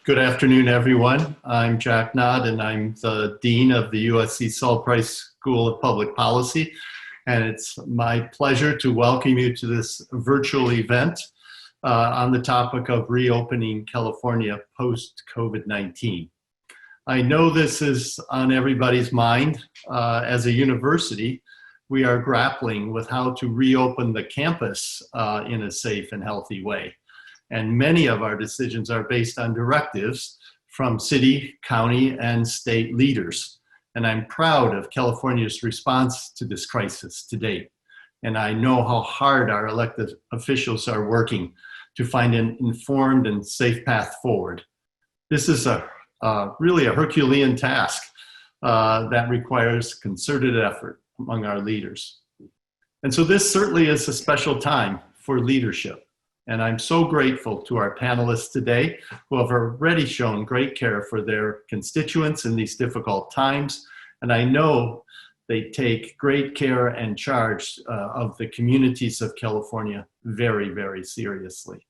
Good afternoon, everyone. I'm Jack Knott, and I'm the Dean of the USC Price School of Public Policy. And it's my pleasure to welcome you to this virtual event on the topic of reopening California post-COVID-19. I know this is on everybody's mind. As a university, we are grappling with how to reopen the campus in a safe and healthy way. And many of our decisions are based on directives from city, county, and state leaders. And I'm proud of California's response to this crisis to date. And I know how hard our elected officials are working to find an informed and safe path forward. This is really a Herculean task that requires concerted effort among our leaders. And so this certainly is a special time for leadership. And I'm so grateful to our panelists today who have already shown great care for their constituents in these difficult times. And I know they take great care and charge of the communities of California very, very seriously.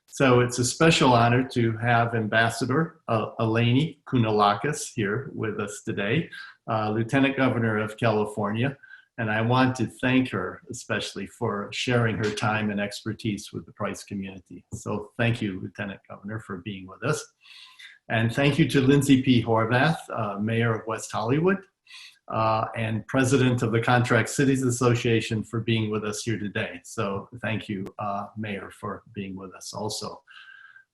So it's a special honor to have Ambassador Eleni Kounalakis here with us today, Lieutenant Governor of California. And I want to thank her especially for sharing her time and expertise with the Price community. So thank you, Lieutenant Governor, for being with us. And thank you to Lindsey P. Horvath, Mayor of West Hollywood, and President of the Contract Cities Association, for being with us here today. So thank you, Mayor, for being with us also.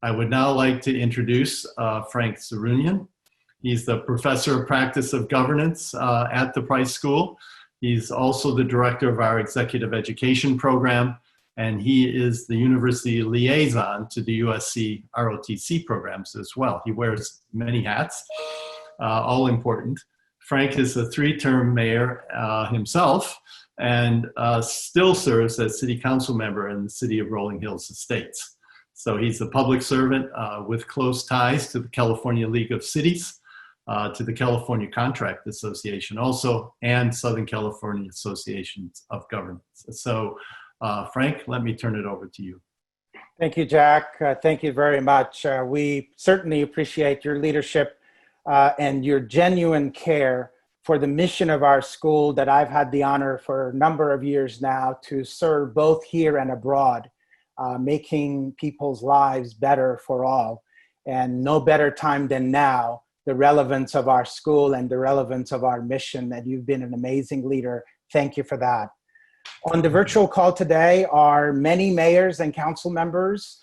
I would now like to introduce Frank Zerunyan. He's the Professor of Practice of Governance at the Price School. He's also the director of our executive education program, and he is the university liaison to the USC ROTC programs as well. He wears many hats, all important. Frank is a three-term mayor himself and still serves as city council member in the city of Rolling Hills Estates. So he's a public servant with close ties to the California League of Cities, to the California Contract Association also, and Southern California Associations of Governments. So Frank, let me turn it over to you. Thank you, Jack. Thank you very much. We certainly appreciate your leadership and your genuine care for the mission of our school that I've had the honor for a number of years now to serve both here and abroad, making people's lives better for all. And no better time than now, the relevance of our school and the relevance of our mission, that you've been an amazing leader. Thank you for that. On the virtual call today are many mayors and council members,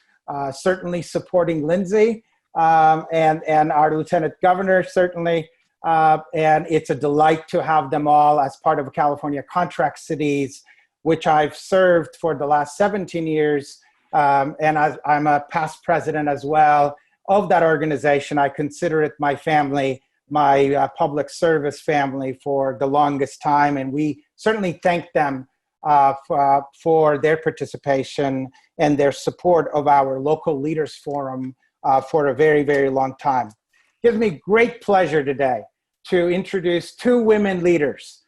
certainly supporting Lindsey, and our Lieutenant Governor, certainly. And it's a delight to have them all as part of California Contract Cities, which I've served for the last 17 years. And I'm a past president as well of that organization. I consider it my family, my public service family for the longest time. And we certainly thank them for their participation and their support of our local leaders forum for a very, very long time. It gives me great pleasure today to introduce two women leaders,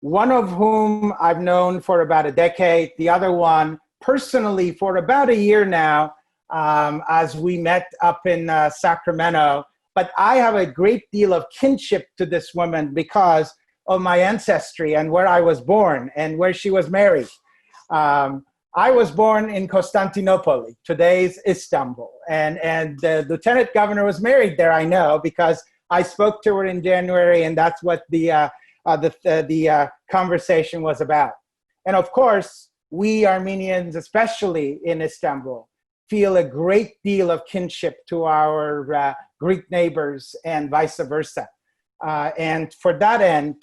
one of whom I've known for about a decade, the other one personally for about a year now, as we met up in Sacramento. But I have a great deal of kinship to this woman because of my ancestry and where I was born and where she was married. I was born in Constantinople, today's Istanbul, and the Lieutenant Governor was married there, I know, because I spoke to her in January, and that's what the conversation was about. And of course, we Armenians, especially in Istanbul, feel a great deal of kinship to our Greek neighbors and vice versa. And to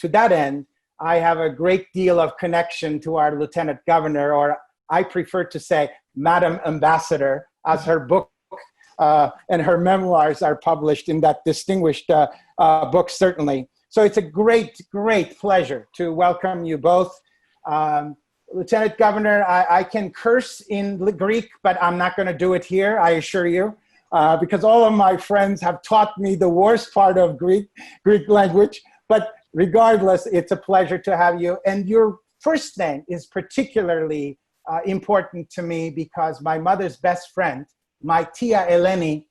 that end, I have a great deal of connection to our Lieutenant Governor, or I prefer to say Madam Ambassador, as her book and her memoirs are published in that distinguished book, certainly. So it's a great, great pleasure to welcome you both. Lieutenant Governor, I can curse in Greek, but I'm not going to do it here, I assure you, because all of my friends have taught me the worst part of Greek language. But regardless, it's a pleasure to have you. And your first name is particularly important to me because my mother's best friend, my tia Eleni,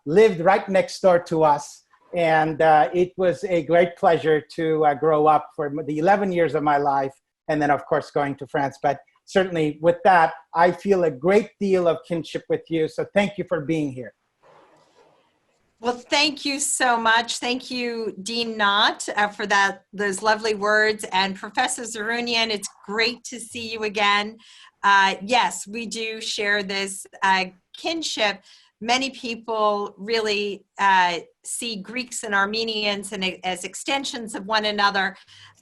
lived right next door to us. And it was a great pleasure to grow up for the 11 years of my life. And then, of course, going to France. But certainly with that, I feel a great deal of kinship with you. So thank you for being here. Well, thank you so much. Thank you, Dean Knott, for those lovely words. And Professor Zerunyan, it's great to see you again. Yes, we do share this kinship. Many people really see Greeks and Armenians as extensions of one another.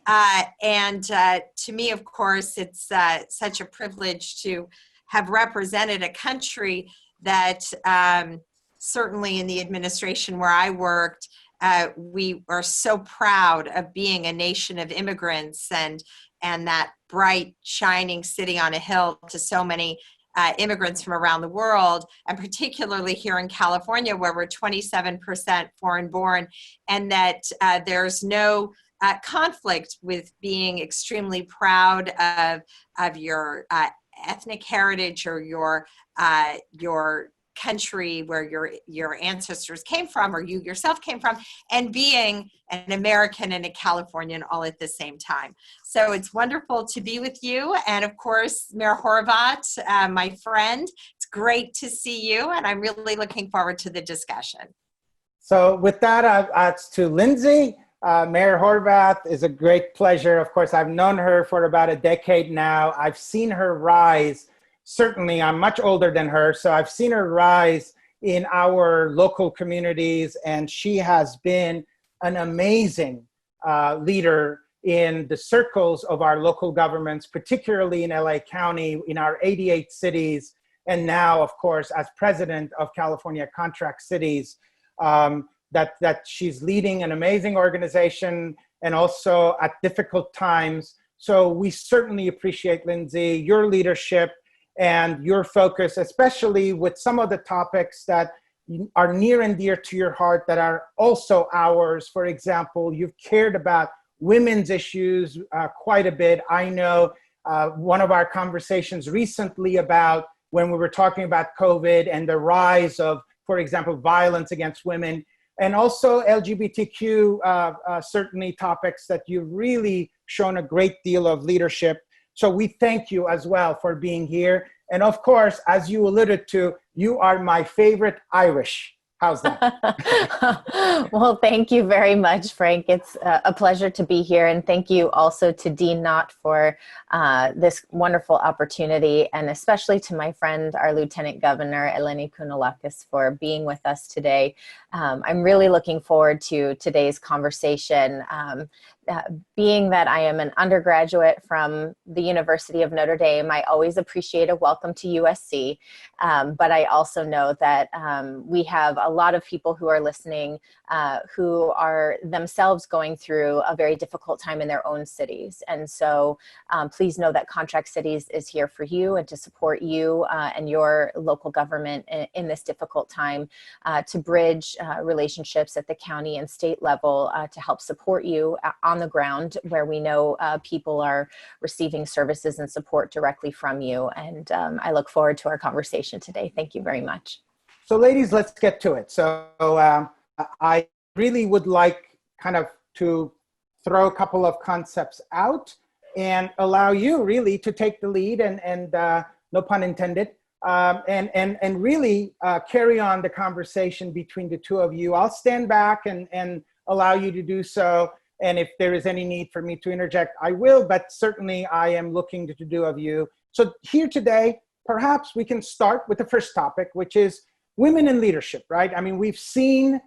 And to me, of course, it's such a privilege to have represented a country that certainly in the administration where I worked, we are so proud of being a nation of immigrants and that bright, shining city on a hill to so many immigrants from around the world, and particularly here in California, where we're 27% foreign born, and that there's no conflict with being extremely proud of your ethnic heritage or your country where your ancestors came from or you yourself came from, and being an American and a Californian all at the same time. So it's wonderful to be with you. And of course, Mayor Horvath, my friend, it's great to see you. And I'm really looking forward to the discussion. So with that, it's to Lindsey. Mayor Horvath is a great pleasure. Of course, I've known her for about a decade now. I've seen her rise. Certainly, I'm much older than her, so I've seen her rise in our local communities, and she has been an amazing leader in the circles of our local governments, particularly in LA County, in our 88 cities, and now, of course, as president of California Contract Cities, that she's leading an amazing organization and also at difficult times. So we certainly appreciate, Lindsey, your leadership and your focus, especially with some of the topics that are near and dear to your heart that are also ours. For example, you've cared about women's issues quite a bit. I know one of our conversations recently about when we were talking about COVID and the rise of, for example, violence against women, and also LGBTQ, certainly topics that you've really shown a great deal of leadership. So we thank you as well for being here. And of course, as you alluded to, you are my favorite Irish. How's that? Well, thank you very much, Frank. It's a pleasure to be here. And thank you also to Dean Knott for this wonderful opportunity, and especially to my friend, our Lieutenant Governor, Eleni Kounalakis, for being with us today. I'm really looking forward to today's conversation. Being that I am an undergraduate from the University of Notre Dame, I always appreciate a welcome to USC, but I also know that we have a lot of people who are listening who are themselves going through a very difficult time in their own cities. And so please know that Contract Cities is here for you and to support you and your local government in this difficult time, to bridge relationships at the county and state level to help support you on the ground where we know people are receiving services and support directly from you. And I look forward to our conversation today. Thank you very much. So ladies, let's get to it. So I really would like kind of to throw a couple of concepts out and allow you really to take the lead and no pun intended, and really carry on the conversation between the two of you. I'll stand back and allow you to do so. And if there is any need for me to interject, I will, but certainly I am looking to do of you. So here today, perhaps we can start with the first topic, which is women in leadership, right? I mean, we've seen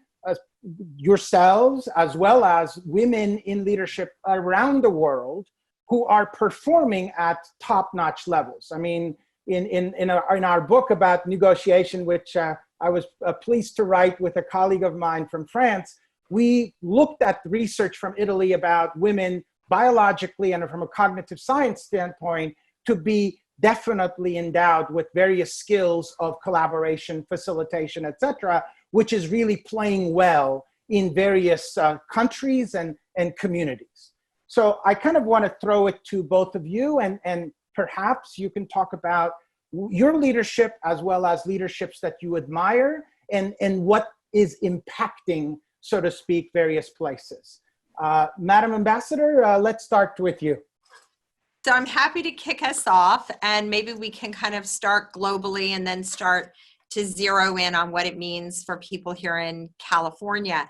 yourselves as well as women in leadership around the world who are performing at top-notch levels. I mean, in our book about negotiation, which I was pleased to write with a colleague of mine from France, we looked at research from Italy about women biologically and from a cognitive science standpoint to be definitely endowed with various skills of collaboration, facilitation, etc., which is really playing well in various countries and communities. So I kind of want to throw it to both of you, and perhaps you can talk about your leadership as well as leaderships that you admire and what is impacting, so to speak, various places. Madam Ambassador, let's start with you. So I'm happy to kick us off, and maybe we can kind of start globally and then start to zero in on what it means for people here in California.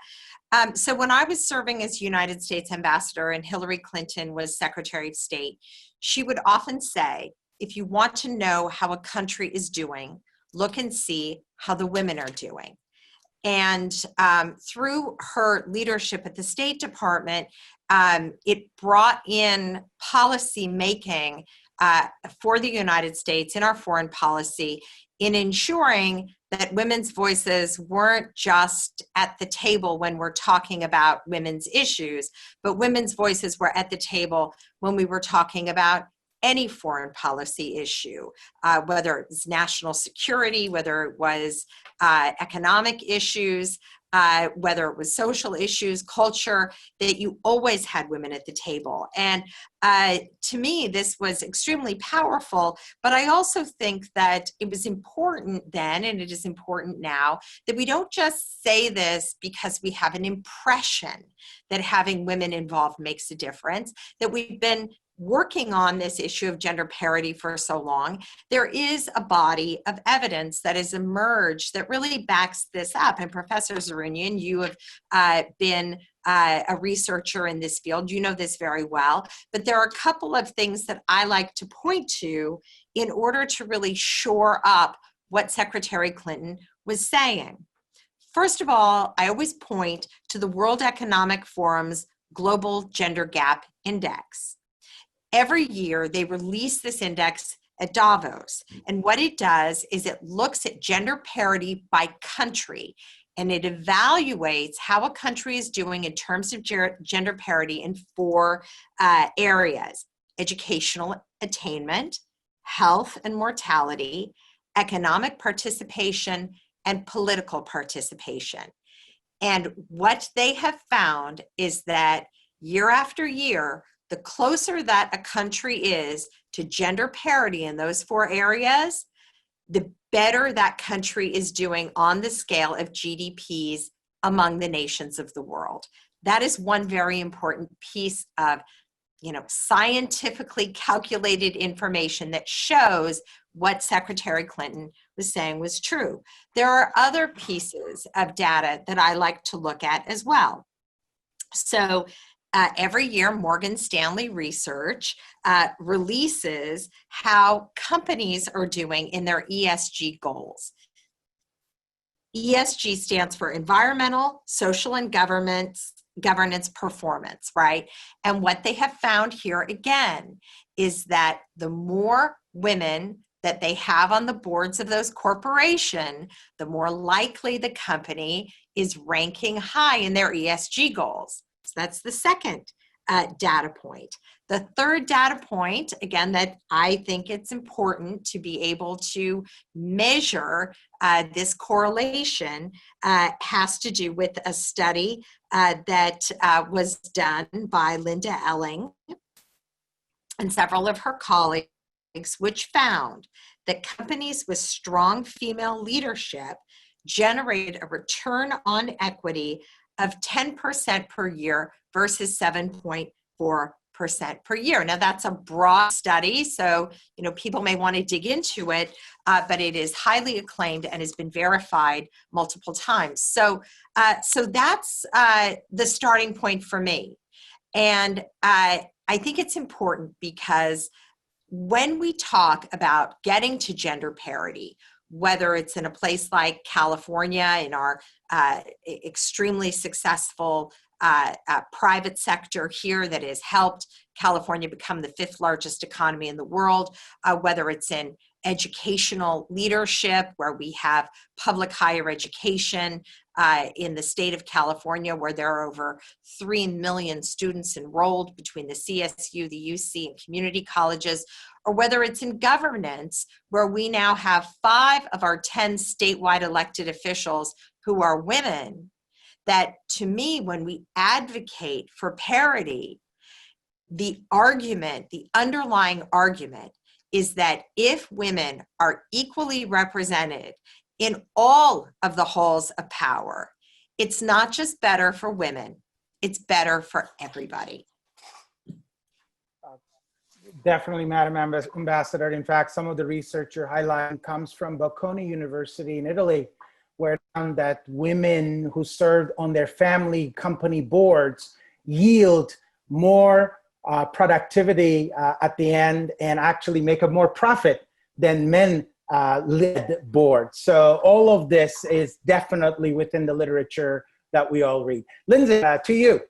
So when I was serving as United States Ambassador and Hillary Clinton was Secretary of State, she would often say, if you want to know how a country is doing, look and see how the women are doing. And through her leadership at the State Department, it brought in policy making for the United States in our foreign policy in ensuring that women's voices weren't just at the table when we're talking about women's issues, but women's voices were at the table when we were talking about any foreign policy issue, whether it was national security, whether it was economic issues, whether it was social issues, culture, that you always had women at the table. And to me, this was extremely powerful, but I also think that it was important then, and it is important now, that we don't just say this because we have an impression that having women involved makes a difference, that we've been working on this issue of gender parity for so long. There is a body of evidence that has emerged that really backs this up. And Professor Zerunyan, you have been a researcher in this field. You know this very well. But there are a couple of things that I like to point to in order to really shore up what Secretary Clinton was saying. First of all, I always point to the World Economic Forum's Global Gender Gap Index. Every year, they release this index at Davos. And what it does is it looks at gender parity by country, and it evaluates how a country is doing in terms of gender parity in 4 areas: educational attainment, health and mortality, economic participation, and political participation. And what they have found is that year after year, the closer that a country is to gender parity in those 4 areas, the better that country is doing on the scale of GDPs among the nations of the world. That is one very important piece of, scientifically calculated information that shows what Secretary Clinton was saying was true. There are other pieces of data that I like to look at as well. So every year, Morgan Stanley Research releases how companies are doing in their ESG goals. ESG stands for environmental, social, and governance performance, right? And what they have found here again is that the more women that they have on the boards of those corporations, the more likely the company is ranking high in their ESG goals. So that's the second data point. The third data point, again, that I think it's important to be able to measure this correlation has to do with a study that was done by Linda Elling and several of her colleagues, which found that companies with strong female leadership generate a return on equity of 10% per year versus 7.4% per year. Now that's a broad study, so people may want to dig into it, but it is highly acclaimed and has been verified multiple times. So that's the starting point for me, and I think it's important because when we talk about getting to gender parity, whether it's in a place like California, in our extremely successful private sector here that has helped California become the 5th largest economy in the world, whether it's in educational leadership, where we have public higher education in the state of California, where there are over 3 million students enrolled between the CSU, the UC, and community colleges, or whether it's in governance, where we now have 5 of our 10 statewide elected officials who are women. That, to me, when we advocate for parity, the underlying argument is that if women are equally represented in all of the halls of power. It's not just better for women, it's better for everybody. Definitely, Madam Ambassador. In fact, some of the research you're highlighting comes from Bocconi University in Italy, where it found that women who served on their family company boards yield more productivity at the end and actually make a more profit than men led boards. So all of this is definitely within the literature that we all read. Lindsey, to you.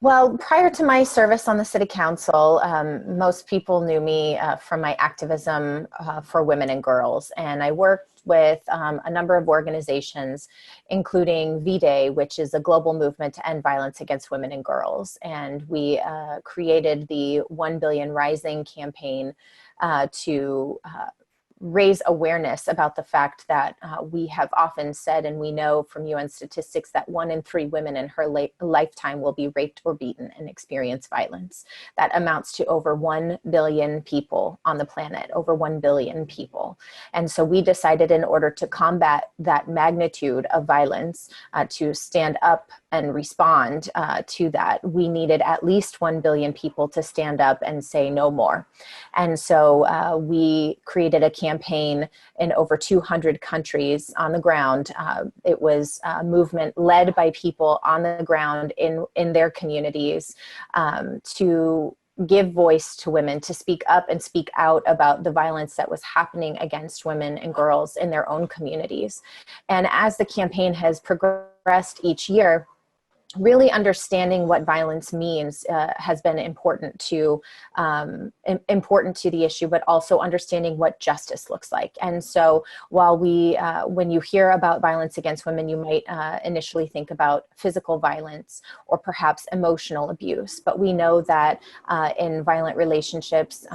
Well, prior to my service on the City Council, most people knew me from my activism for women and girls. And I worked with a number of organizations, including V-Day, which is a global movement to end violence against women and girls. And we created the 1 Billion Rising campaign to raise awareness about the fact that we have often said, and we know from UN statistics, that 1 in 3 women in her lifetime will be raped or beaten and experience violence. That amounts to over 1 billion people on the planet, over 1 billion people. And so we decided, in order to combat that magnitude of violence, to stand up and respond to that, we needed at least 1 billion people to stand up and say no more. And so we created a campaign in over 200 countries on the ground. It was a movement led by people on the ground in their communities to give voice to women, to speak up and speak out about the violence that was happening against women and girls in their own communities. And as the campaign has progressed each year, really understanding what violence means has been important to the issue, but also understanding what justice looks like. And so while when you hear about violence against women, you might initially think about physical violence or perhaps emotional abuse. But we know that in violent relationships,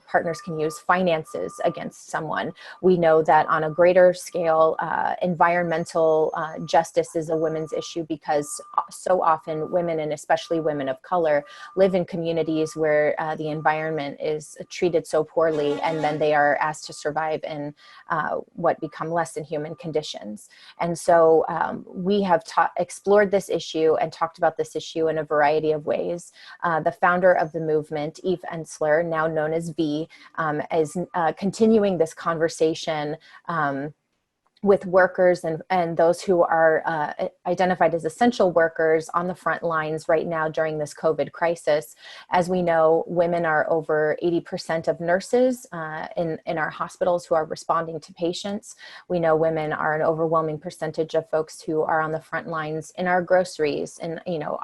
partners can use finances against someone. We know that on a greater scale, environmental justice is a women's issue, because so often women, and especially women of color, live in communities where the environment is treated so poorly, and then they are asked to survive in what become less than human conditions. And so we have explored this issue and talked about this issue in a variety of ways. The founder of the movement, Eve Ensler, now known as V, is continuing this conversation with workers and those who are identified as essential workers on the front lines right now during this COVID crisis. As we know, women are over 80% of nurses in our hospitals who are responding to patients. We know women are an overwhelming percentage of folks who are on the front lines in our groceries and,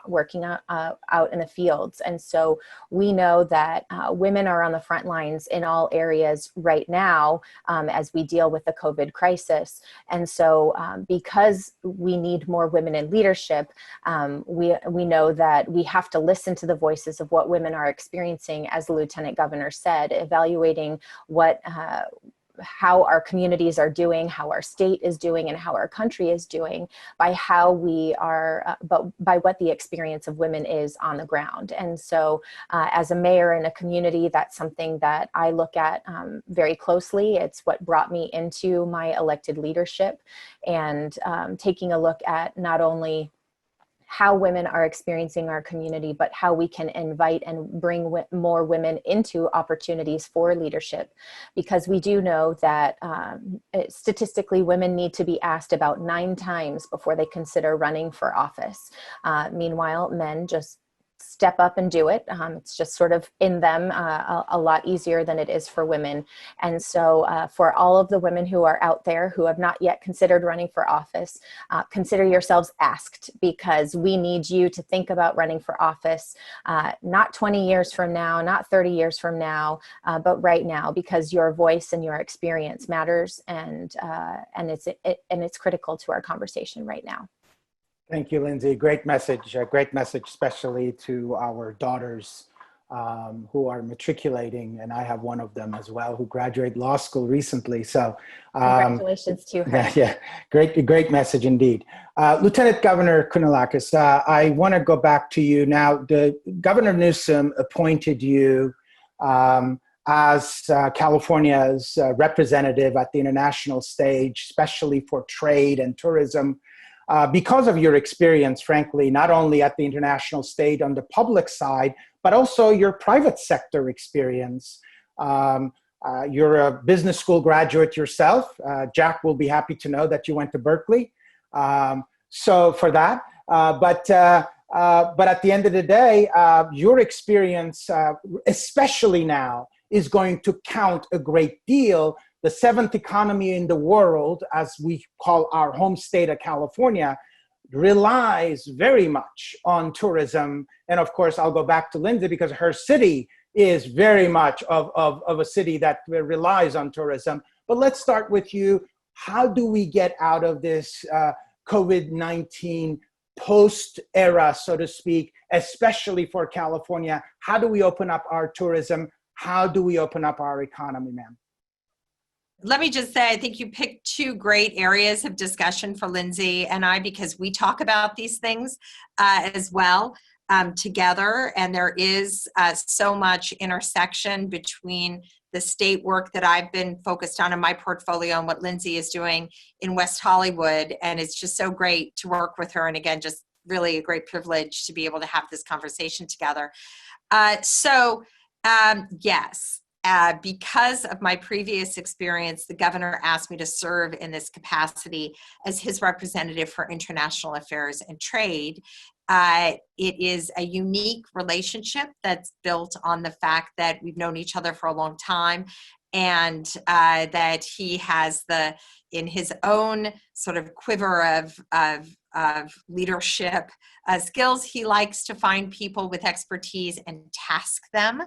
working out in the fields. And so we know that women are on the front lines in all areas right now as we deal with the COVID crisis. And so because we need more women in leadership, we know that we have to listen to the voices of what women are experiencing, as the Lieutenant Governor said, evaluating how our communities are doing, how our state is doing, and how our country is doing by how we are, by what the experience of women is on the ground. And so as a mayor in a community, that's something that I look at very closely. It's what brought me into my elected leadership, and taking a look at not only how women are experiencing our community, but how we can invite and bring more women into opportunities for leadership. Because we do know that statistically, women need to be asked about 9 times before they consider running for office. Meanwhile, men just step up and do it. It's just sort of in them a lot easier than it is for women. And so for all of the women who are out there who have not yet considered running for office, consider yourselves asked, because we need you to think about running for office, not 20 years from now, not 30 years from now, but right now, because your voice and your experience matters, and it's critical to our conversation right now. Thank you, Lindsey. Great message, especially to our daughters who are matriculating. And I have one of them as well who graduated law school recently. So congratulations to her. Yeah, great message indeed. Lieutenant Governor Kounalakis, I want to go back to you now. Governor Newsom appointed you as California's representative at the international stage, especially for trade and tourism, because of your experience, frankly, not only at the international stage on the public side, but also your private sector experience. You're a business school graduate yourself. Jack will be happy to know that you went to Berkeley. So for that, but at the end of the day, your experience, especially now, is going to count a great deal. The seventh economy in the world, as we call our home state of California, relies very much on tourism. And of course, I'll go back to Lindsey because her city is very much of a city that relies on tourism. But let's start with you. How do we get out of this COVID-19 post-era, so to speak, especially for California? How do we open up our tourism? How do we open up our economy, ma'am? Let me just say, I think you picked two great areas of discussion for Lindsey and I, because we talk about these things as well together. And there is so much intersection between the state work that I've been focused on in my portfolio and what Lindsey is doing in West Hollywood. And it's just so great to work with her. And again, just really a great privilege to be able to have this conversation together. Yes. Because of my previous experience, the governor asked me to serve in this capacity as his representative for international affairs and trade. It is a unique relationship that's built on the fact that we've known each other for a long time, and that he has in his own sort of quiver of leadership skills, he likes to find people with expertise and task them.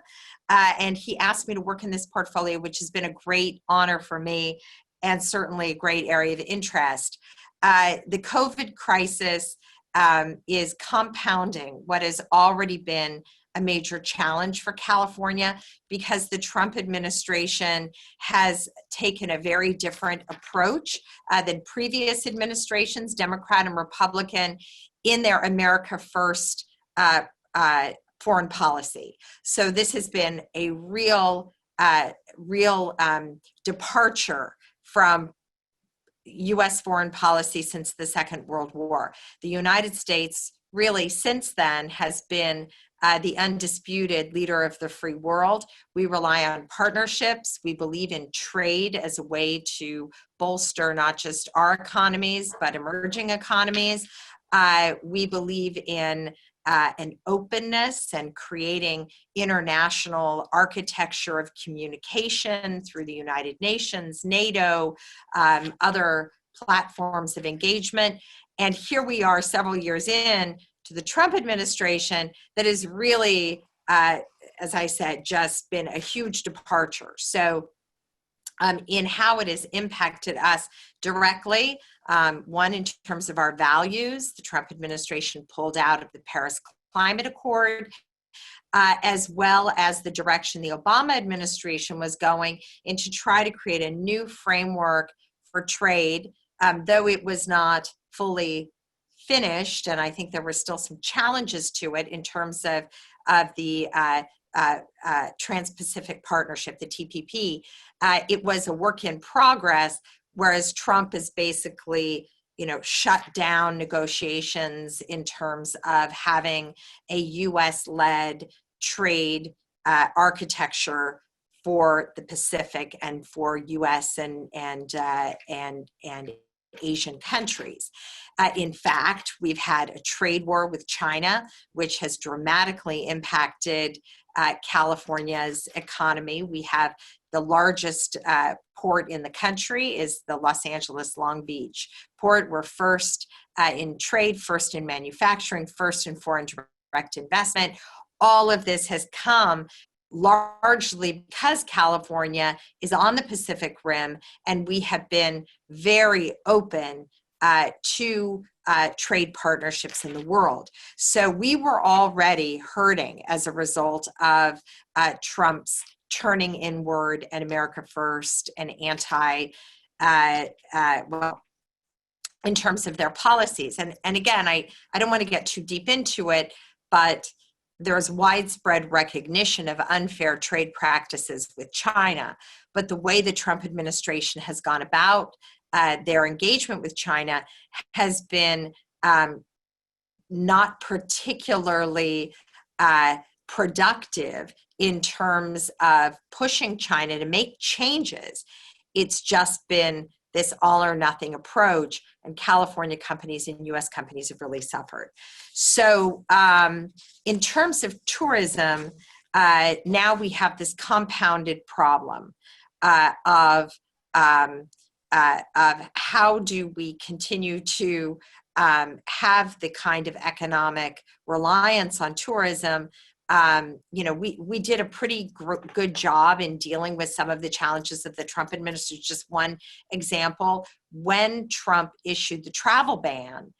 And he asked me to work in this portfolio, which has been a great honor for me and certainly a great area of interest. The COVID crisis is compounding what has already been a major challenge for California, because the Trump administration has taken a very different approach than previous administrations, Democrat and Republican, in their America First foreign policy. So this has been a real departure from U.S. foreign policy since the Second World War. The United States really since then has been the undisputed leader of the free world. We rely on partnerships. We believe in trade as a way to bolster not just our economies, but emerging economies. We believe in an openness and creating international architecture of communication through the United Nations, NATO, other platforms of engagement. And here we are several years in to the Trump administration that is really, as I said, just been a huge departure. So in how it has impacted us directly, one, in terms of our values, the Trump administration pulled out of the Paris Climate Accord, as well as the direction the Obama administration was going in to try to create a new framework for trade, though it was not fully finished, and I think there were still some challenges to it in terms of the Trans-Pacific Partnership, the TPP. It was a work in progress, whereas Trump has basically, shut down negotiations in terms of having a U.S.-led trade architecture for the Pacific and for U.S. and Asian countries. In fact, we've had a trade war with China, which has dramatically impacted California's economy. We have the largest port in the country is the Los Angeles Long Beach port. We're first in trade, first in manufacturing, first in foreign direct investment. All of this has come largely because California is on the Pacific Rim, and we have been very open to trade partnerships in the world. So we were already hurting as a result of Trump's turning inward and America First and in terms of their policies. And again, I don't want to get too deep into it, but there's widespread recognition of unfair trade practices with China. But the way the Trump administration has gone about their engagement with China has been not particularly productive in terms of pushing China to make changes. It's just been this all or nothing approach, and California companies and US companies have really suffered. So in terms of tourism, now we have this compounded problem of how do we continue to have the kind of economic reliance on tourism. We did a pretty good job in dealing with some of the challenges of the Trump administration. Just one example, when Trump issued the travel ban,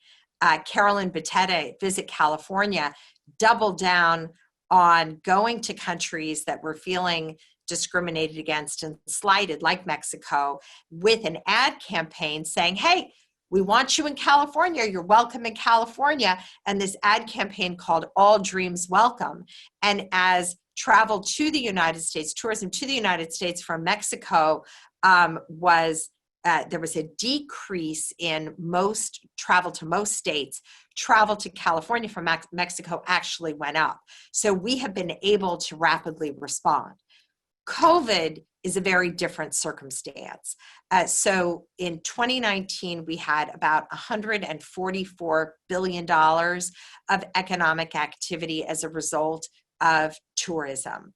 Carolyn Bettetta, Visit California, doubled down on going to countries that were feeling discriminated against and slighted, like Mexico, with an ad campaign saying, hey, we want you in California. You're welcome in California. And this ad campaign called All Dreams Welcome. And as travel to the United States, tourism to the United States from Mexico there was a decrease in most travel to most states. Travel to California from Mexico actually went up. So we have been able to rapidly respond. COVID is a very different circumstance. So in 2019, we had about $144 billion of economic activity as a result of tourism.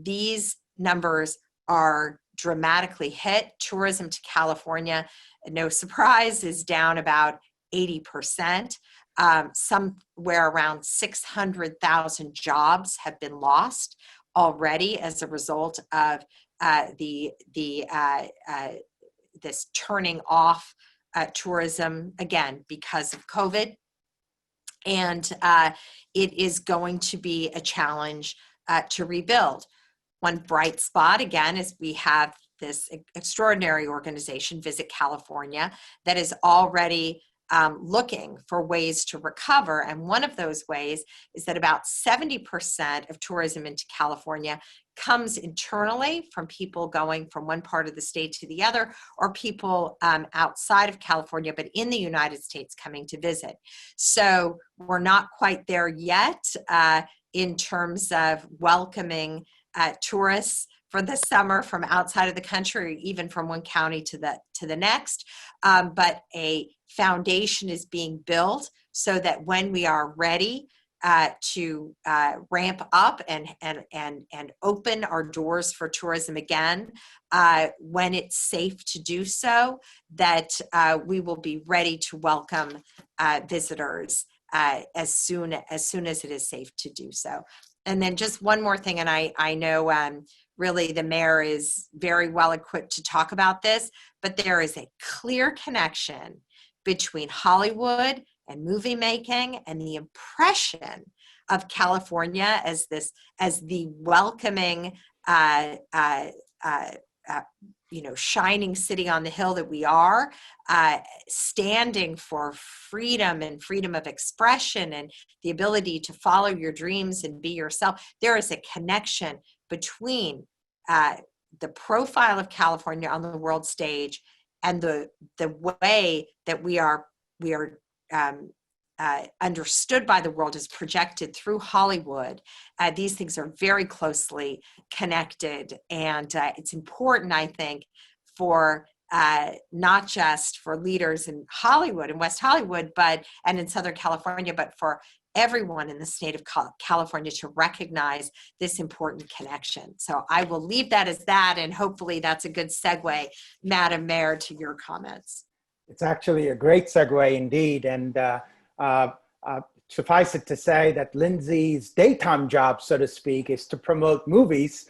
These numbers are dramatically hit. Tourism to California, no surprise, is down about 80%. Somewhere around 600,000 jobs have been lost already as a result of this turning off tourism, again, because of COVID. And it is going to be a challenge to rebuild. One bright spot, again, is we have this extraordinary organization, Visit California, that is already looking for ways to recover. And one of those ways is that about 70% of tourism into California comes internally from people going from one part of the state to the other, or people outside of California, but in the United States coming to visit. So we're not quite there yet in terms of welcoming tourists for the summer from outside of the country, or even from one county to the next. But a foundation is being built so that when we are ready to ramp up and open our doors for tourism again, when it's safe to do so, that we will be ready to welcome visitors as soon as it is safe to do so. And then just one more thing, and I know really the mayor is very well equipped to talk about this, but there is a clear connection between Hollywood and movie making and the impression of California as the welcoming, shining city on the hill that we are, standing for freedom and freedom of expression and the ability to follow your dreams and be yourself. There is a connection between the profile of California on the world stage and the way that we are understood by the world is projected through Hollywood. These things are very closely connected, and it's important, I think, for not just for leaders in Hollywood and West Hollywood, and in Southern California, but for everyone in the state of California to recognize this important connection. So I will leave that as that, and hopefully that's a good segue, Madam Mayor, to your comments. It's actually a great segue indeed. And suffice it to say that Lindsey's daytime job, so to speak, is to promote movies.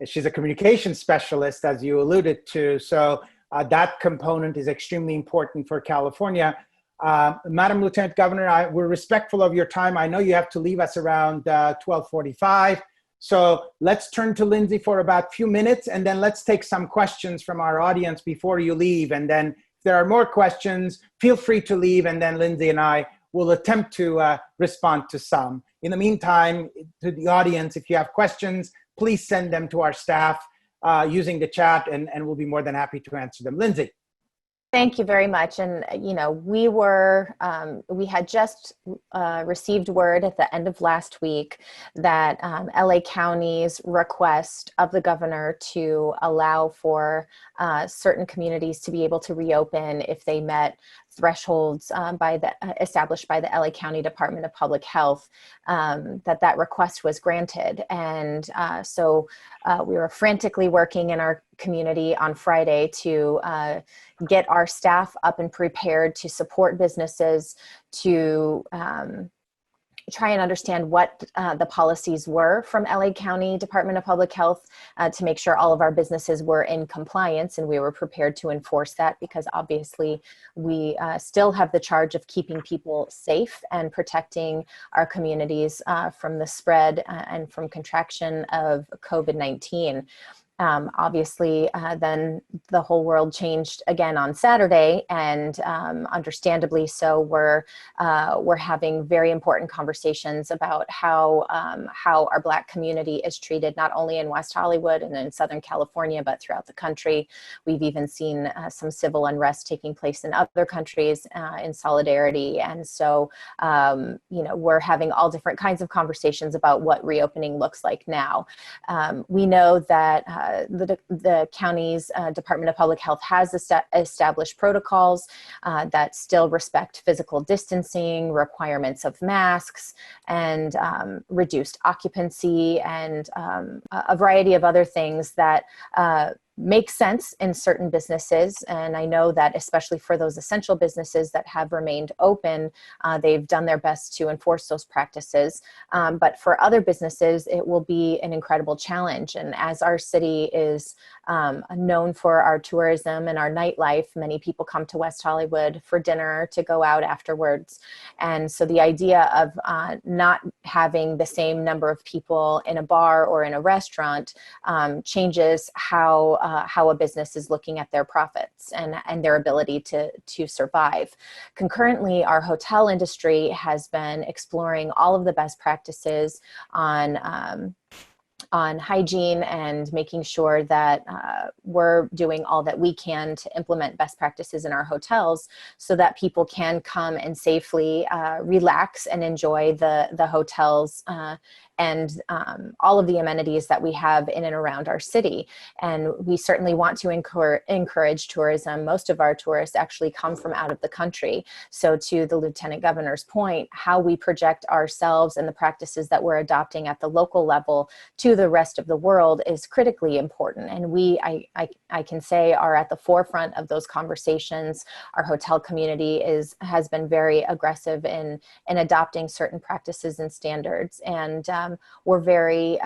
She's a communication specialist, as you alluded to. So that component is extremely important for California. Madam Lieutenant Governor, we're respectful of your time. I know you have to leave us around 12:45. So let's turn to Lindsey for about a few minutes, and then let's take some questions from our audience before you leave. And then if there are more questions, feel free to leave, and then Lindsey and I will attempt to respond to some. In the meantime, to the audience, if you have questions, please send them to our staff using the chat, and we'll be more than happy to answer them. Lindsey. Thank you very much. And, we had just received word at the end of last week that LA County's request of the governor to allow for certain communities to be able to reopen if they met thresholds established by the LA County Department of Public Health, that request was granted. And so we were frantically working in our community on Friday to get our staff up and prepared to support businesses, to try and understand what the policies were from LA County Department of Public Health to make sure all of our businesses were in compliance, and we were prepared to enforce that, because obviously we still have the charge of keeping people safe and protecting our communities from the spread and from contraction of COVID-19. Obviously, then the whole world changed again on Saturday, and understandably so, we're having very important conversations about how our Black community is treated, not only in West Hollywood and in Southern California, but throughout the country. We've even seen some civil unrest taking place in other countries in solidarity, and so we're having all different kinds of conversations about what reopening looks like now. We know that the county's Department of Public Health has established protocols that still respect physical distancing, requirements of masks, and reduced occupancy, and a variety of other things that make sense in certain businesses. And I know that especially for those essential businesses that have remained open, they've done their best to enforce those practices. But for other businesses, it will be an incredible challenge. And as our city is known for our tourism and our nightlife, many people come to West Hollywood for dinner, to go out afterwards. And so the idea of not having the same number of people in a bar or in a restaurant changes how a business is looking at their profits and their ability to survive. Concurrently, our hotel industry has been exploring all of the best practices on hygiene and making sure that we're doing all that we can to implement best practices in our hotels so that people can come and safely relax and enjoy the hotels and all of the amenities that we have in and around our city. And we certainly want to encourage tourism. Most of our tourists actually come from out of the country. So to the Lieutenant Governor's point, how we project ourselves and the practices that we're adopting at the local level to the rest of the world is critically important. And I can say, are at the forefront of those conversations. Our hotel community has been very aggressive in adopting certain practices and standards. And we're very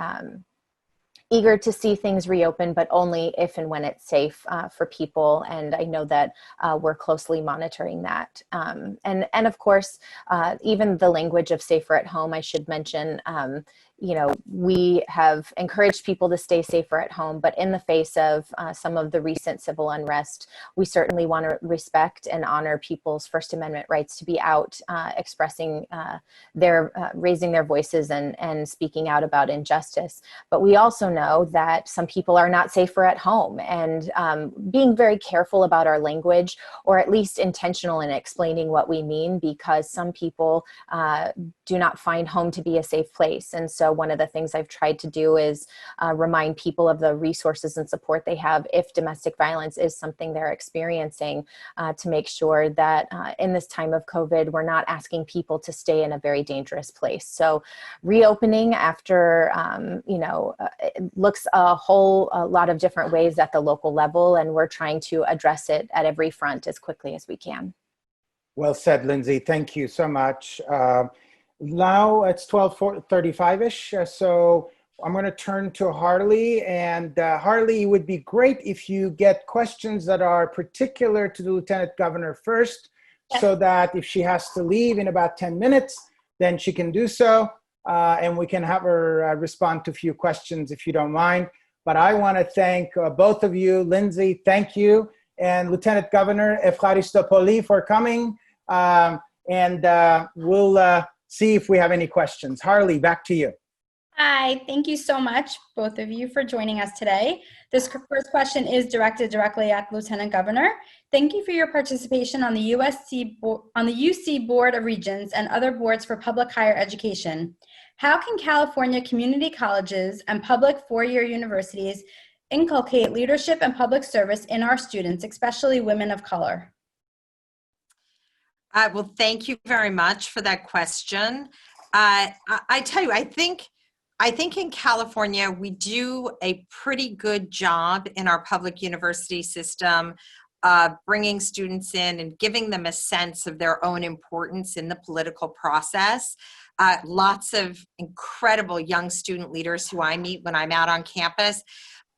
eager to see things reopen, but only if and when it's safe for people. And I know that we're closely monitoring that. And of course, even the language of safer at home, I should mention, we have encouraged people to stay safer at home, but in the face of some of the recent civil unrest, we certainly want to respect and honor people's First Amendment rights to be out expressing raising their voices and speaking out about injustice. But we also know that some people are not safer at home, and being very careful about our language, or at least intentional in explaining what we mean, because some people do not find home to be a safe place. And so one of the things I've tried to do is remind people of the resources and support they have if domestic violence is something they're experiencing, to make sure that in this time of COVID, we're not asking people to stay in a very dangerous place. So reopening after, it looks a whole lot of different ways at the local level, and we're trying to address it at every front as quickly as we can. Well said, Lindsey. Thank you so much. Now it's 12:35-ish, so I'm going to turn to Harley. And Harley, it would be great if you get questions that are particular to the Lieutenant Governor first, so that if she has to leave in about 10 minutes, then she can do so, and we can have her respond to a few questions if you don't mind. But I want to thank both of you. Lindsey, thank you. And Lieutenant Governor, Efcharisto Poli, for coming. And we'll see if we have any questions. Harley, back to you. Hi, thank you so much, both of you, for joining us today. This first question is directed directly at Lieutenant Governor. Thank you for your participation on the UC Board of Regents and other boards for public higher education. How can California community colleges and public four-year universities inculcate leadership and public service in our students, especially women of color? Well, thank you very much for that question. I tell you, I think in California, we do a pretty good job in our public university system bringing students in and giving them a sense of their own importance in the political process. Lots of incredible young student leaders who I meet when I'm out on campus,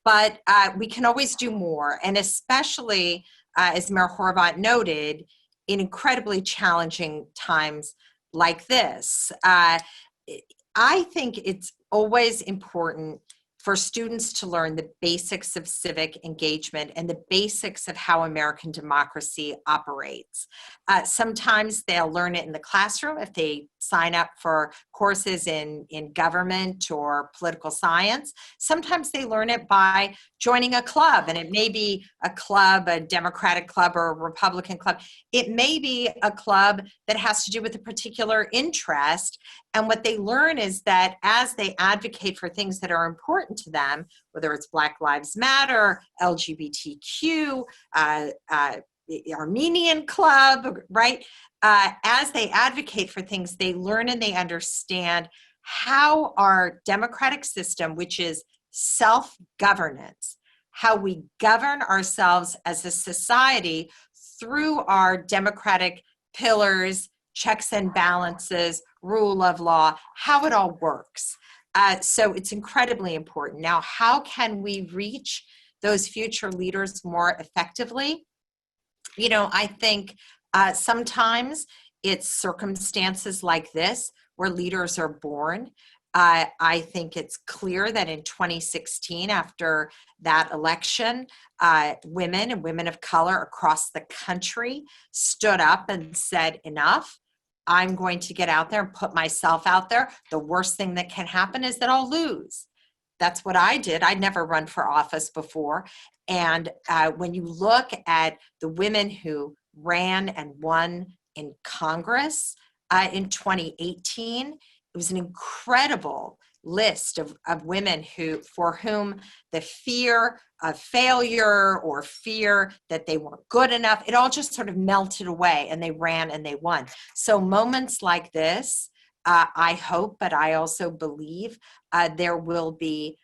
but we can always do more. And especially, as Mayor Horvath noted, in incredibly challenging times like this. I think it's always important for students to learn the basics of civic engagement and the basics of how American democracy operates. Sometimes they'll learn it in the classroom if they sign up for courses in government or political science. Sometimes they learn it by joining a club, and it may be a club, a Democratic club or a Republican club. It may be a club that has to do with a particular interest. And what they learn is that as they advocate for things that are important to them, whether it's Black Lives Matter, LGBTQ, the Armenian Club, right? As they advocate for things, they learn and they understand how our democratic system, which is self-governance, how we govern ourselves as a society through our democratic pillars, checks and balances, rule of law, how it all works. So it's incredibly important. Now, how can we reach those future leaders more effectively? You know, I think sometimes it's circumstances like this where leaders are born. I think it's clear that in 2016, after that election, women and women of color across the country stood up and said, enough. I'm going to get out there and put myself out there. The worst thing that can happen is that I'll lose. That's what I did. I'd never run for office before. And when you look at the women who ran and won in Congress in 2018, it was an incredible list of women for whom the fear of failure or fear that they weren't good enough, it all just sort of melted away, and they ran and they won. So moments like this, I hope, but I also believe there will be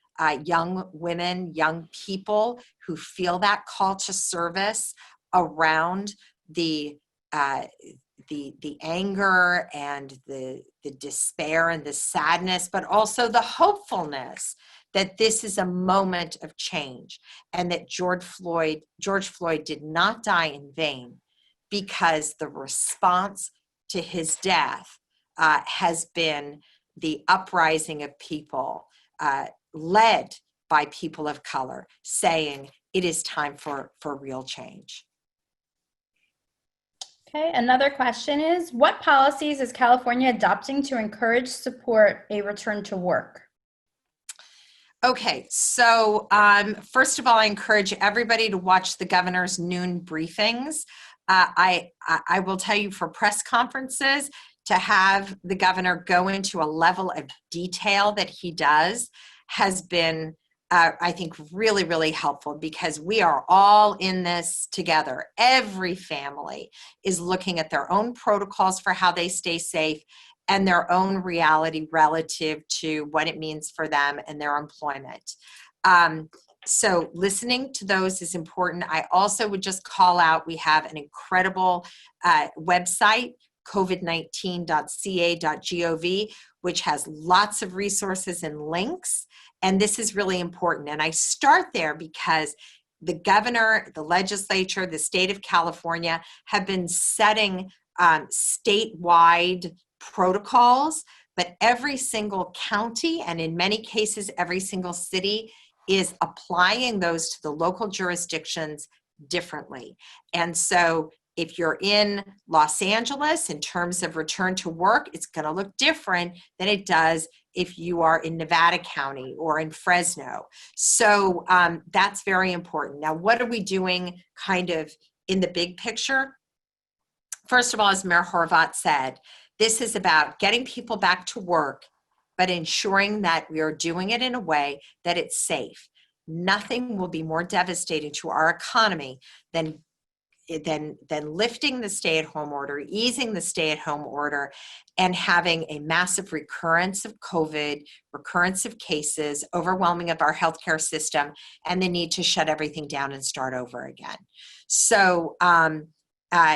young women, young people who feel that call to service around the anger and the despair and the sadness, but also the hopefulness that this is a moment of change, and that George Floyd did not die in vain, because the response to his death has been the uprising of people led by people of color saying it is time for real change. Okay, another question is, what policies is California adopting to encourage, support a return to work? Okay, so first of all, I encourage everybody to watch the governor's noon briefings. I will tell you, for press conferences, to have the governor go into a level of detail that he does has been, I think, really, really helpful, because we are all in this together. Every family is looking at their own protocols for how they stay safe and their own reality relative to what it means for them and their employment. So listening to those is important. I also would just call out, we have an incredible website, covid19.ca.gov, which has lots of resources and links. And this is really important. And I start there because the governor, the legislature, the state of California have been setting statewide protocols, but every single county, and in many cases, every single city, is applying those to the local jurisdictions differently. And so if you're in Los Angeles, in terms of return to work, it's going to look different than it does if you are in Nevada County or in Fresno. So that's very important. Now, what are we doing kind of in the big picture? First of all, as Mayor Horvath said, this is about getting people back to work, but ensuring that we are doing it in a way that it's safe. Nothing will be more devastating to our economy than lifting the stay-at-home order, easing the stay-at-home order, and having a massive recurrence of COVID, recurrence of cases, overwhelming of our healthcare system, and the need to shut everything down and start over again. So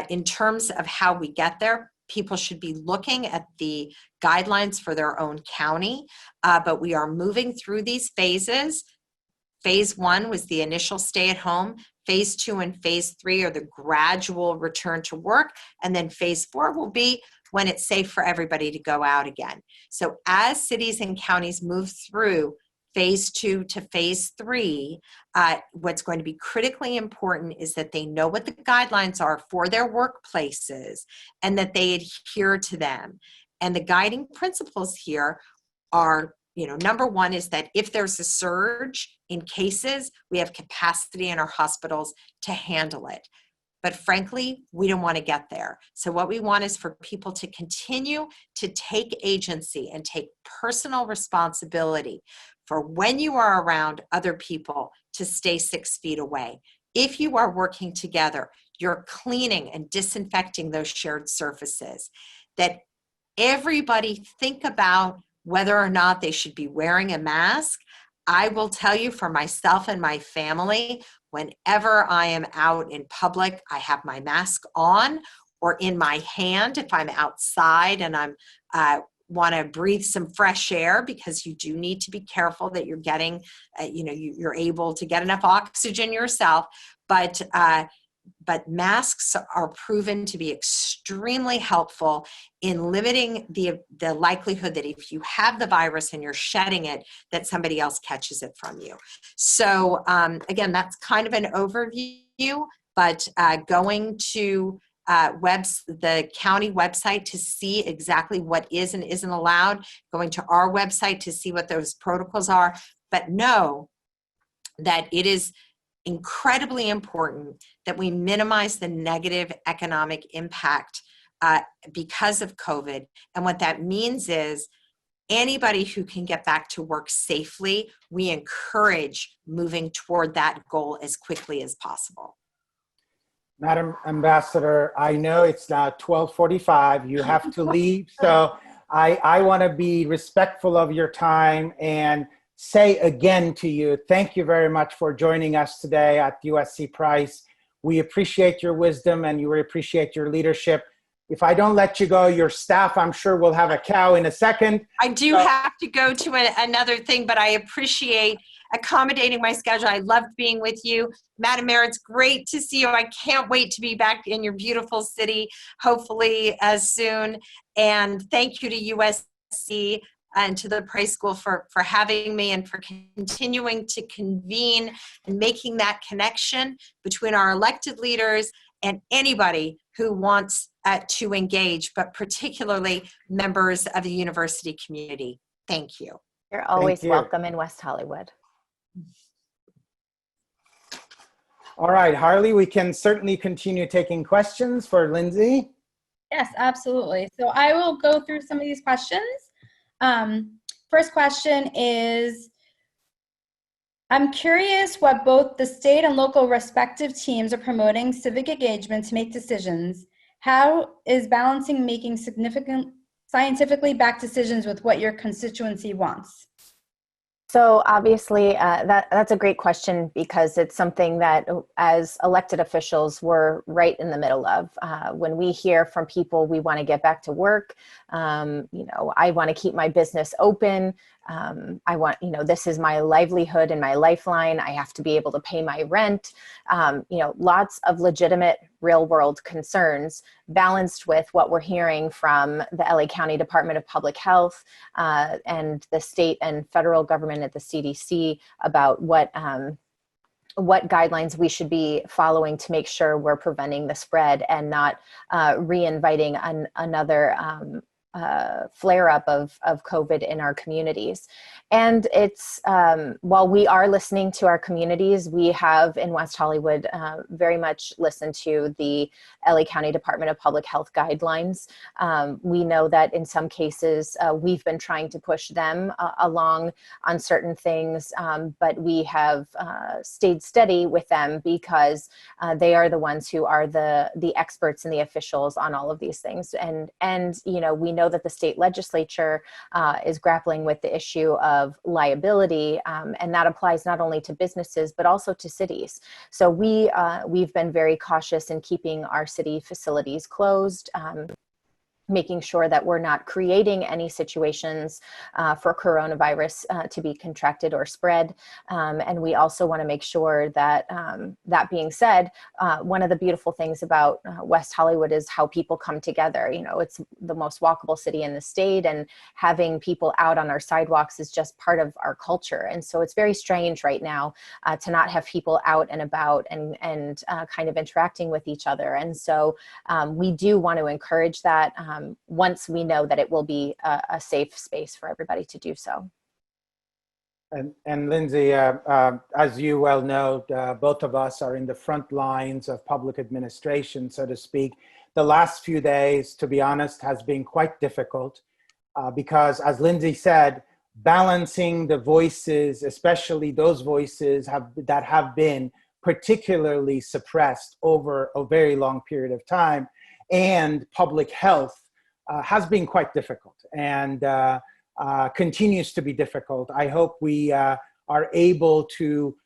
in terms of how we get there, people should be looking at the guidelines for their own county, but we are moving through these phases. Phase 1 was the initial stay-at-home. Phase 2 and Phase 3 are the gradual return to work. And then Phase 4 will be when it's safe for everybody to go out again. So as cities and counties move through Phase 2 to Phase 3, what's going to be critically important is that they know what the guidelines are for their workplaces and that they adhere to them. And the guiding principles here are, number one is that if there's a surge in cases, we have capacity in our hospitals to handle it. But frankly, we don't want to get there. So what we want is for people to continue to take agency and take personal responsibility for when you are around other people to stay 6 feet away. If you are working together, you're cleaning and disinfecting those shared surfaces. That everybody think about whether or not they should be wearing a mask. I will tell you, for myself and my family, whenever I am out in public, I have my mask on or in my hand if I'm outside and I'm want to breathe some fresh air, because you do need to be careful that you're getting, you're able to get enough oxygen yourself. But masks are proven to be extremely helpful in limiting the likelihood that if you have the virus and you're shedding it, that somebody else catches it from you. So again, that's kind of an overview, but going to the county website to see exactly what is and isn't allowed, going to our website to see what those protocols are, but know that it is incredibly important that we minimize the negative economic impact because of COVID. And what that means is anybody who can get back to work safely, we encourage moving toward that goal as quickly as possible. Madam Ambassador, I know it's now 12:45. You have to leave. So I want to be respectful of your time and say again to you, thank you very much for joining us today at USC Price. We appreciate your wisdom and we appreciate your leadership. If I don't let you go, your staff, I'm sure, will have a cow in a second. I do have to go to another thing, but I appreciate accommodating my schedule. I loved being with you. Madam Mayor, it's great to see you. I can't wait to be back in your beautiful city, hopefully as soon. And thank you to USC and to the Price School for having me and for continuing to convene and making that connection between our elected leaders and anybody who wants to engage, but particularly members of the university community. Thank you. You're always welcome in West Hollywood. All right, Harley, we can certainly continue taking questions for Lindsey. Yes, absolutely. So I will go through some of these questions. First question is, I'm curious what both the state and local respective teams are promoting civic engagement to make decisions. How is balancing making significant scientifically backed decisions with what your constituency wants? So obviously, that's a great question, because it's something that as elected officials, we're right in the middle of. When we hear from people, we want to get back to work. I want to keep my business open. I want, this is my livelihood and my lifeline. I have to be able to pay my rent. Lots of legitimate real world concerns balanced with what we're hearing from the LA County Department of Public Health and the state and federal government at the CDC about what what guidelines we should be following to make sure we're preventing the spread and not re-inviting another flare-up of COVID in our communities. And it's, while we are listening to our communities, we have in West Hollywood very much listened to the LA County Department of Public Health guidelines. We know that in some cases, we've been trying to push them along on certain things, but we have stayed steady with them because they are the ones who are the experts and the officials on all of these things. And you know, we know that the state legislature is grappling with the issue of liability, and that applies not only to businesses but also to cities. So we've been very cautious in keeping our city facilities closed, making sure that we're not creating any situations for coronavirus to be contracted or spread. And we also want to make sure that, that being said, one of the beautiful things about West Hollywood is how people come together. You know, it's the most walkable city in the state, and having people out on our sidewalks is just part of our culture. And so it's very strange right now to not have people out and about and kind of interacting with each other. And so we do want to encourage that once we know that it will be a safe space for everybody to do so. And Lindsey, as you well know, both of us are in the front lines of public administration, so to speak. The last few days, to be honest, has been quite difficult because, as Lindsey said, balancing the voices, especially those voices that have been particularly suppressed over a very long period of time, and public health has been quite difficult and continues to be difficult. I hope we are able to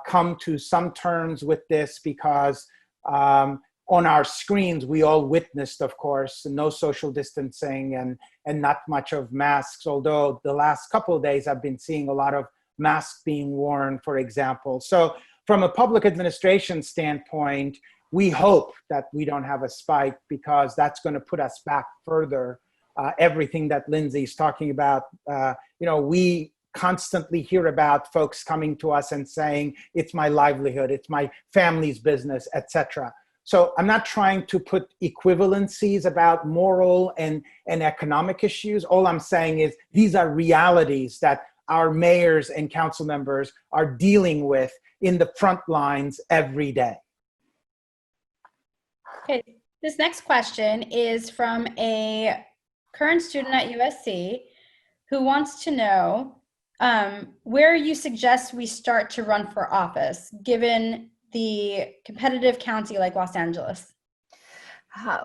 come to some terms with this because on our screens, we all witnessed, of course, no social distancing and not much of masks, although the last couple of days I've been seeing a lot of masks being worn, for example. So from a public administration standpoint, we hope that we don't have a spike because that's going to put us back further. Everything that Lindsey's talking about, you know, we constantly hear about folks coming to us and saying, it's my livelihood, it's my family's business, etc. So I'm not trying to put equivalencies about moral and economic issues. All I'm saying is these are realities that our mayors and council members are dealing with in the front lines every day. Okay, this next question is from a current student at USC who wants to know where you suggest we start to run for office, given the competitive county like Los Angeles.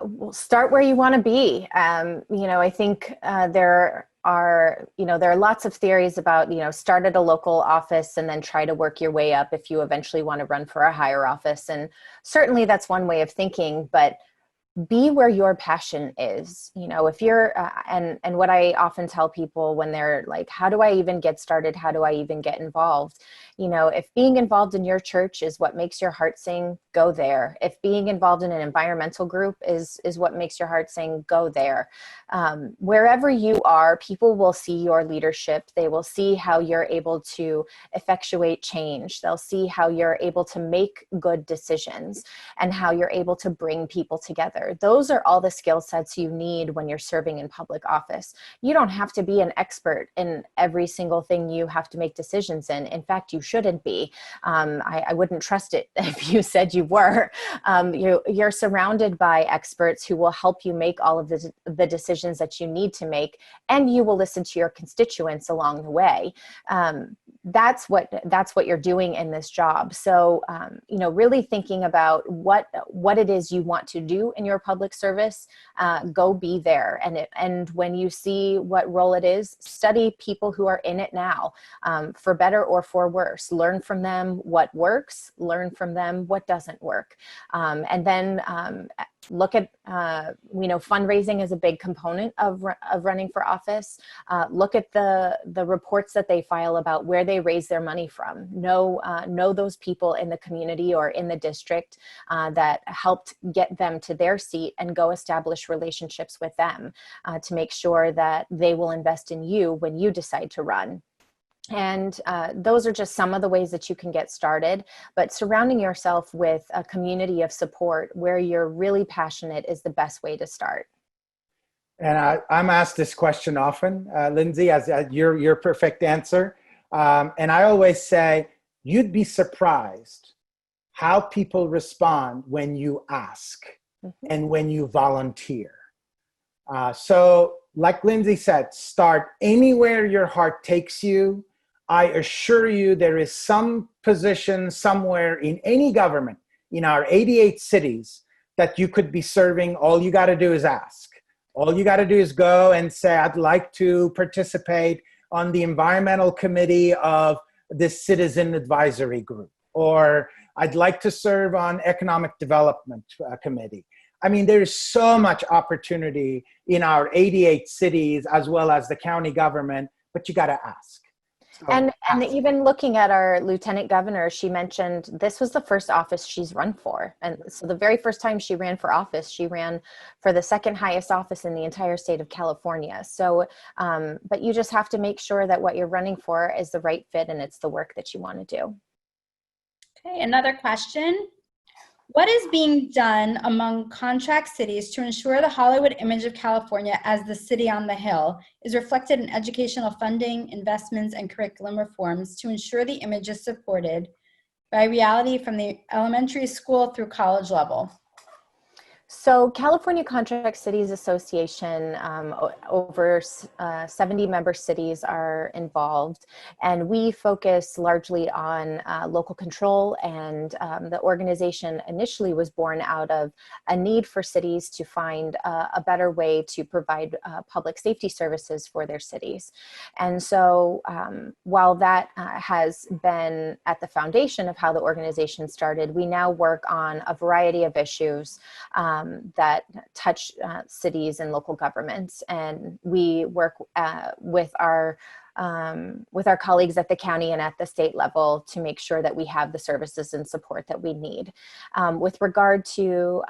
Well, start where you want to be. You know, I think there are lots of theories about, start at a local office and then try to work your way up if you eventually want to run for a higher office. And certainly that's one way of thinking, but be where your passion is. If you're, and what I often tell people when they're like, how do I even get started? How do I even get involved? If being involved in your church is what makes your heart sing, go there. If being involved in an environmental group is what makes your heart sing, go there. Wherever you are, people will see your leadership. They will see how you're able to effectuate change. They'll see how you're able to make good decisions and how you're able to bring people together. Those are all the skill sets you need when you're serving in public office. You don't have to be an expert in every single thing you have to make decisions in. In fact, you shouldn't be. I wouldn't trust it if you said you were. You're surrounded by experts who will help you make all of the decisions that you need to make, and you will listen to your constituents along the way. That's what you're doing in this job. So, really thinking about what it is you want to do in your public service, go be there. And when you see what role it is, study people who are in it now, for better or for worse. Learn from them what works, learn from them what doesn't work. And then look at, fundraising is a big component of running for office. Look at the reports that they file about where they raise their money from. Know those people in the community or in the district that helped get them to their seat, and go establish relationships with them to make sure that they will invest in you when you decide to run. And those are just some of the ways that you can get started, but surrounding yourself with a community of support where you're really passionate is the best way to start. And I'm asked this question often, Lindsey, as your perfect answer. And I always say, you'd be surprised how people respond when you ask and when you volunteer. So like Lindsey said, start anywhere your heart takes you. I assure you there is some position somewhere in any government in our 88 cities that you could be serving. All you got to do is ask. All you got to do is go and say, I'd like to participate on the environmental committee of this citizen advisory group, or I'd like to serve on economic development committee. I mean, there's so much opportunity in our 88 cities as well as the county government, but you got to ask. So and even looking at our lieutenant governor, she mentioned this was the first office she's run for. And so the very first time she ran for office, she ran for the second highest office in the entire state of California. So, but you just have to make sure that what you're running for is the right fit and it's the work that you want to do. Okay, another question. What is being done among contract cities to ensure the Hollywood image of California as the city on the hill is reflected in educational funding, investments, and curriculum reforms to ensure the image is supported by reality from the elementary school through college level? So California Contract Cities Association, over 70 member cities are involved, and we focus largely on local control, and the organization initially was born out of a need for cities to find a better way to provide public safety services for their cities. And so while that has been at the foundation of how the organization started, we now work on a variety of issues that touch cities and local governments, and we work with our colleagues at the county and at the state level to make sure that we have the services and support that we need. With regard to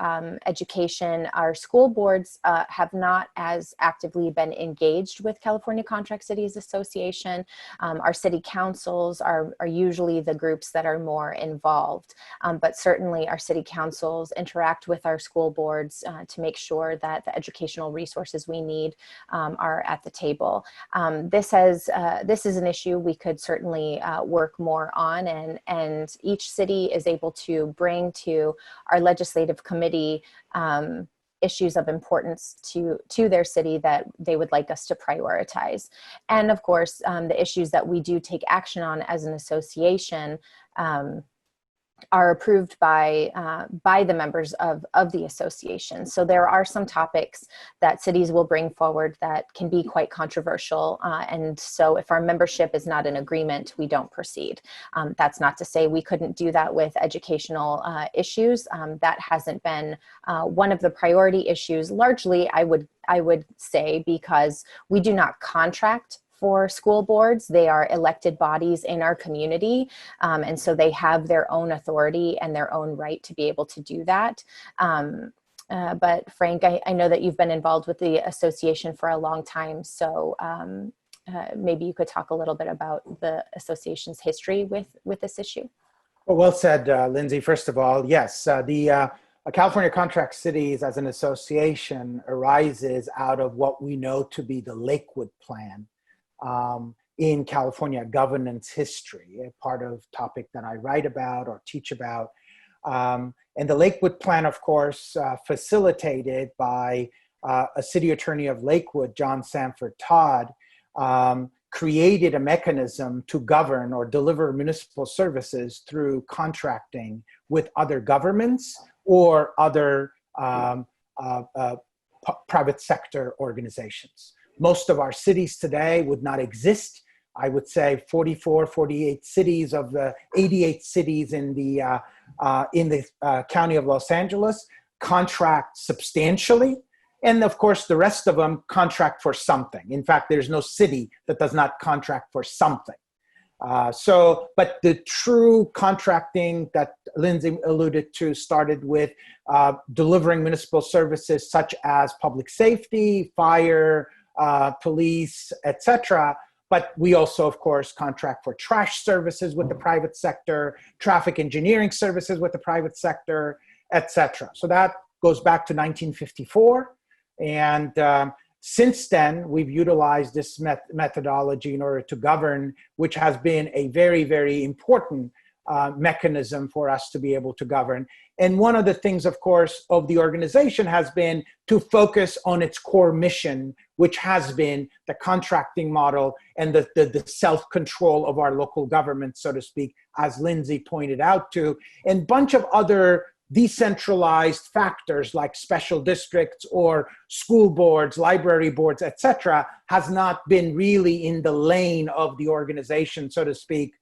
education, our school boards have not as actively been engaged with California Contract Cities Association. Our city councils are usually the groups that are more involved, but certainly our city councils interact with our school boards to make sure that the educational resources we need are at the table. This is an issue we could certainly work more on, and each city is able to bring to our legislative committee issues of importance to their city that they would like us to prioritize. And of course, the issues that we do take action on as an association are approved by the members of the association. So there are some topics that cities will bring forward that can be quite controversial. And so if our membership is not in agreement, we don't proceed. That's not to say we couldn't do that with educational issues. That hasn't been one of the priority issues, largely I would say, because we do not contract for school boards. They are elected bodies in our community, and so they have their own authority and their own right to be able to do that. But Frank, I know that you've been involved with the association for a long time, so maybe you could talk a little bit about the association's history with this issue. Well said, Lindsey. First of all, yes, the California Contract Cities as an association arises out of what we know to be the Lakewood Plan in California governance history, a part of topic that I write about or teach about. And the Lakewood Plan, of course, facilitated by a city attorney of Lakewood, John Sanford Todd, created a mechanism to govern or deliver municipal services through contracting with other governments or other private sector organizations. Most of our cities today would not exist. I would say 44, 48 cities of the 88 cities in the county of Los Angeles contract substantially. And of course, the rest of them contract for something. In fact, there's no city that does not contract for something. But the true contracting that Lindsey alluded to started with delivering municipal services such as public safety, fire, police, etc., But we also, of course, contract for trash services with the private sector, traffic engineering services with the private sector, et cetera. So that goes back to 1954. And since then, we've utilized this methodology in order to govern, which has been a very, very important mechanism for us to be able to govern. And one of the things, of course, of the organization has been to focus on its core mission, which has been the contracting model and the self-control of our local government, so to speak, as Lindsey pointed out to, and a bunch of other decentralized factors like special districts or school boards, library boards, et cetera, has not been really in the lane of the organization, so to speak,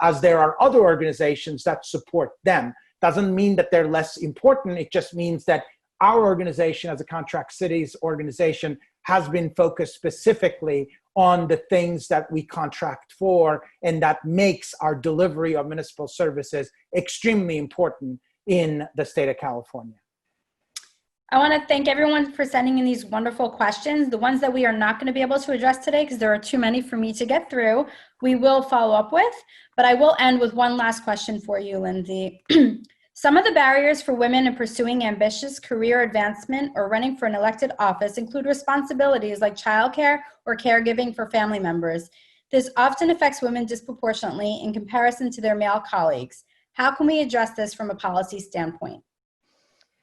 as there are other organizations that support them. Doesn't mean that they're less important. It just means that our organization as a contract cities organization has been focused specifically on the things that we contract for, and that makes our delivery of municipal services extremely important in the state of California. I want to thank everyone for sending in these wonderful questions. The ones that we are not going to be able to address today, because there are too many for me to get through, we will follow up with. But I will end with one last question for you, Lindsey. Some of the barriers for women in pursuing ambitious career advancement or running for an elected office include responsibilities like childcare or caregiving for family members. This often affects women disproportionately in comparison to their male colleagues. How can we address this from a policy standpoint?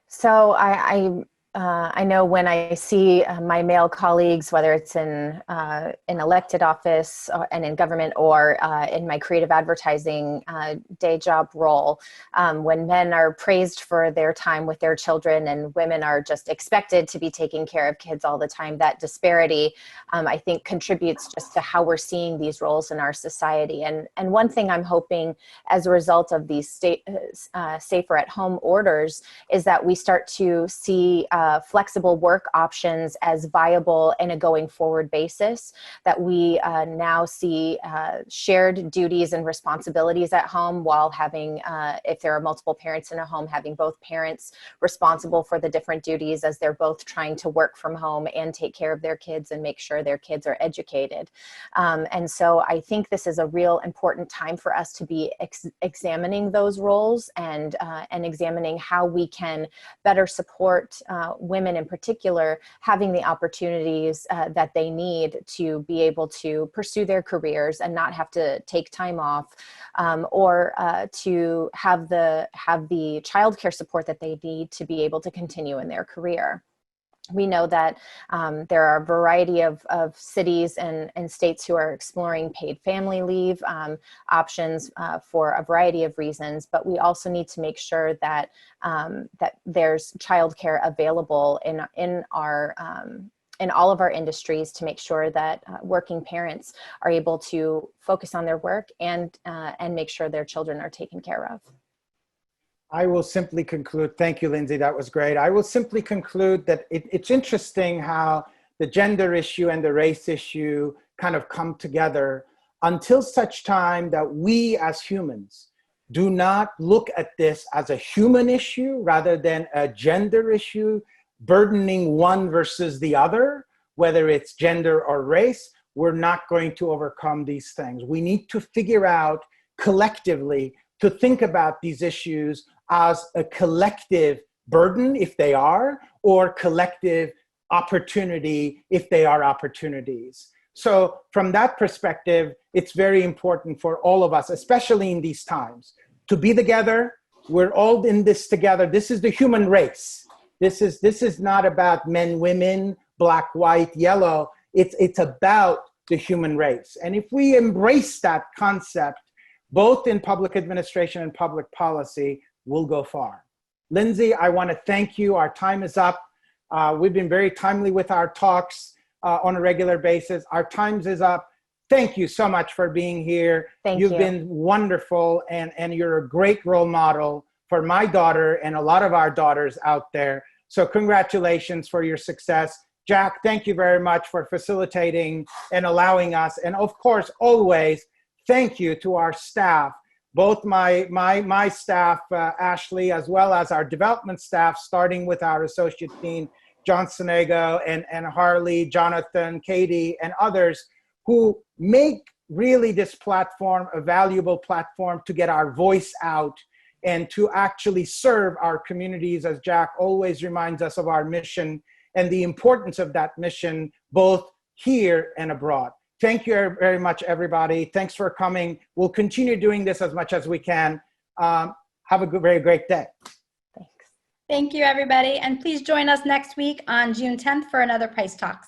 So I know when I see my male colleagues, whether it's in elected office and in government or in my creative advertising day job role, when men are praised for their time with their children and women are just expected to be taking care of kids all the time, that disparity, I think, contributes just to how we're seeing these roles in our society. And one thing I'm hoping as a result of these safer at home orders is that we start to see flexible work options as viable in a going forward basis, that we now see shared duties and responsibilities at home while having, if there are multiple parents in a home, having both parents responsible for the different duties as they're both trying to work from home and take care of their kids and make sure their kids are educated. And so I think this is a real important time for us to be examining those roles and examining how we can better support women in particular having the opportunities that they need to be able to pursue their careers and not have to take time off, or to have the childcare support that they need to be able to continue in their career. We know that there are a variety of cities and states who are exploring paid family leave options for a variety of reasons, but we also need to make sure that that there's childcare available in all of our industries to make sure that working parents are able to focus on their work and make sure their children are taken care of. I will simply conclude, thank you, Lindsey, that was great. I will simply conclude that it's interesting how the gender issue and the race issue kind of come together until such time that we as humans do not look at this as a human issue rather than a gender issue, burdening one versus the other, whether it's gender or race. We're not going to overcome these things. We need to figure out collectively to think about these issues as a collective burden, if they are, or collective opportunity, if they are opportunities. So from that perspective, it's very important for all of us, especially in these times, to be together. We're all in this together. This is the human race. This is not about men, women, black, white, yellow. It's about the human race. And if we embrace that concept, both in public administration and public policy, we'll go far. Lindsey, I want to thank you. Our time is up. We've been very timely with our talks on a regular basis. Our time is up. Thank you so much for being here. You've been wonderful, and you're a great role model for my daughter and a lot of our daughters out there. So congratulations for your success. Jack, thank you very much for facilitating and allowing us. And of course, always, thank you to our staff, both my staff, Ashley, as well as our development staff, starting with our associate dean, John Sonego, and Harley, Jonathan, Katie, and others who make really this platform a valuable platform to get our voice out and to actually serve our communities, as Jack always reminds us of our mission and the importance of that mission, both here and abroad. Thank you very much, everybody. Thanks for coming. We'll continue doing this as much as we can. Have a very great day. Thanks. Thank you, everybody. And please join us next week on June 10th for another Price Talks.